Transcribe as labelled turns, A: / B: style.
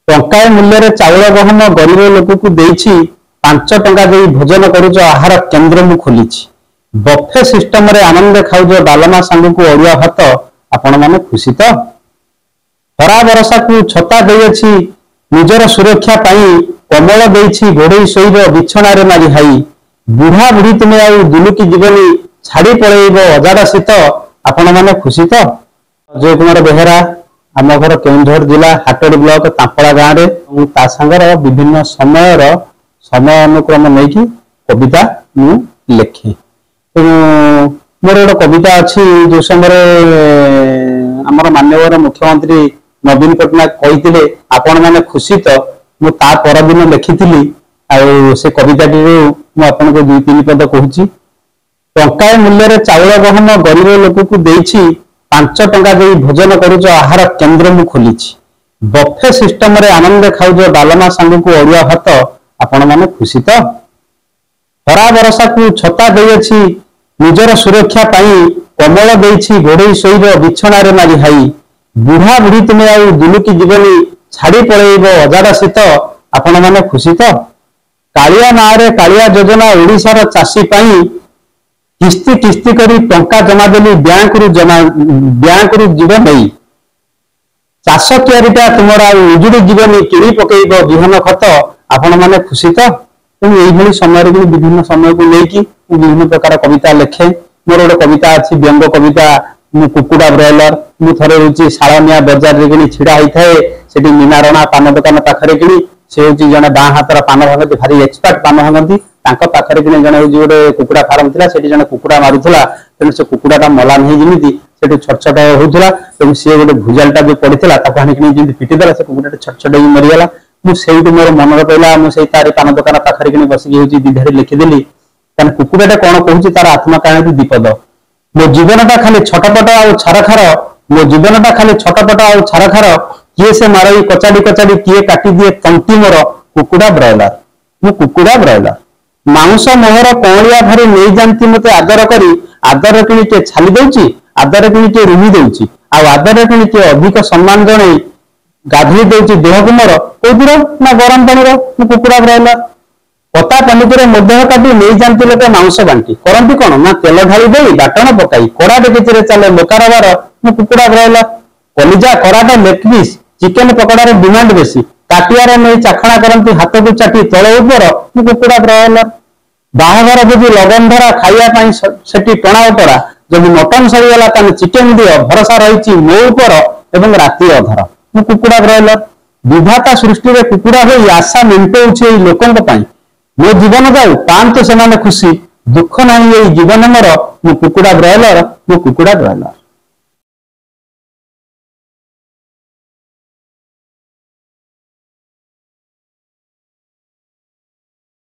A: टंकाए मूल्य चाउल गहम गरीब लोक को देछि 5 टंका दे भोजन करुच आहार केन्द्र मु खोली बफे सिस्टम रे आनंद खाऊ डालमा सांग को अरुआ भात आपण माने खुशी तो खरा बरसा को छता देछि निजर सुरक्षा पाई कमल देछि घोड़े शोइब बिछना रे मारी हाई बुढ़ा बुढ़ी तुमे आउ दुलुकी जीवनी छाड़ी पळेइब अजाड़ा शीत आपण माने खुशी तो अजय कुमार बेहेरा आम घर केन्दुझर जिला हाटोड़ी ब्लॉक तांपड़ा गाँव में ता सांगर विभिन्न समय अनुक्रम नहीं कि कविता मु लिखे मोर गोटे कविता अच्छी जो समय आमर माननीय मुख्यमंत्री नवीन पट्टनायक कहते आपण मैंने खुशी तो मुझे परदिन लिखी से कविता मुझे 2-3 पद कहूँ टंकाए मूल्य चाउल गहम गरीब लोक को देछि 5 टंका दे भोजन करुच आहार केन्द्र मु खोली बफे सिस्टम रे आनंद खाऊ डालमा सांग को अरुआ भात आपण माने खुशी तो खरा बरसा को छता देछि निजर सुरक्षा पाई कमल देछि घोड़े शोइब बिछना रे मारी हाई बुढ़ा बुढ़ी तुमे आउ दुलुकी जीवनी छाड़ी पळेइब अजाड़ा शीत आपण माने खुशी तो कालिया नारे कालिया योजना ओडिशार चाषी पाई किस्ती किस्ती करी टंका जमा देली बैंक रु जीवन नहीं चाष क्यारिटा तुमर उजुड़ी जीवनी किणी पकेइब विहन खत आपण माने खुशी तो यही समय विभिन्न समय को लेकिन विभिन्न प्रकार कविता लिखे मोर गोटे कविता अच्छी व्यंग कविता मु कुकुड़ा ब्रॉयलर मु थरे रुचि शालनिया बजार रे किनी छिड़ा होई थाए सेठी मीनारणा पान दुकान पाखरे किनी से होची जने बाँ हाथर पान भांगती भारी एक्सपर्ट पान भांगती तांका पाखरे किनी जने होची गोटे कुकुड़ा फार्म थिला सेठी जने कुकुड़ा मारुथला तेन से कुकुड़ाटा मला नहीं जिमिति सेठी छट छट होउथला तेन से गोटे भुजालटा जो पड़िथला ताको हानि किनी जिमिति पिटी देला से कुकुड़ाटा छट छट होई मरि गेला मु सेठी मोर मन पइला मु सेई तारी पान दुकान पाखरे किनी बसिकी होची दिधारी लिखि देली तन कुकुड़ाटा कोन कहूची तार आत्मा काहे दीपद मो जीवनटा खाली छटपट आ छारखार मो जीवनटा खाली छटपट आ छारखार किए से मारई कचाड़ी कचाड़ी किए काटी दिए तंटी मोर कुकुड़ा ब्रॉयलर मु कुकुड़ा ब्रॉयलर मांस मोहर कौलिया भारी नहीं जानती मते आदर करी आदर किणी के छाली दउची आदर किणी के रुमी दउची आ आदर किणी के अधिक सम्मान जणे गाधई दउची देह को मोर कोदिरो ना गरम पानी रो मु कुकुड़ा ब्रॉयलर पता पनिकिरे मध्य काटी नहीं जानती लोक मांस बांटी करती कौन ना तेल ढाली दे बाटण पकाई कड़ा डेकिचरे चले लोकारबार मु कुकुड़ा ब्रॉयलर कलिजा कराटा लेग पीस चिकेन पकड़ार डिमांड बेसी काटियार नहीं चाखणा करती हाथ को चाटी तल उपर मु कुकुड़ा ब्रॉयलर बाहाघर बुझी लगन धरा खाइबा सेठी टणा उतरा जब मटन सरीगला ताने चिकेन दियो भरोसा रही मो उपर एवं राति अधर मु कुकुड़ा ब्रॉयलर विधाता सृष्टि रे कुकुड़ा होई आशा मेंटौछि लोकन पई मो जीवन जाऊ पांत से खुशी दुख नहीं जीवन मोर मु कुकुड़ा ब्रॉयलर मु कुकुड़ा ब्रॉयलर।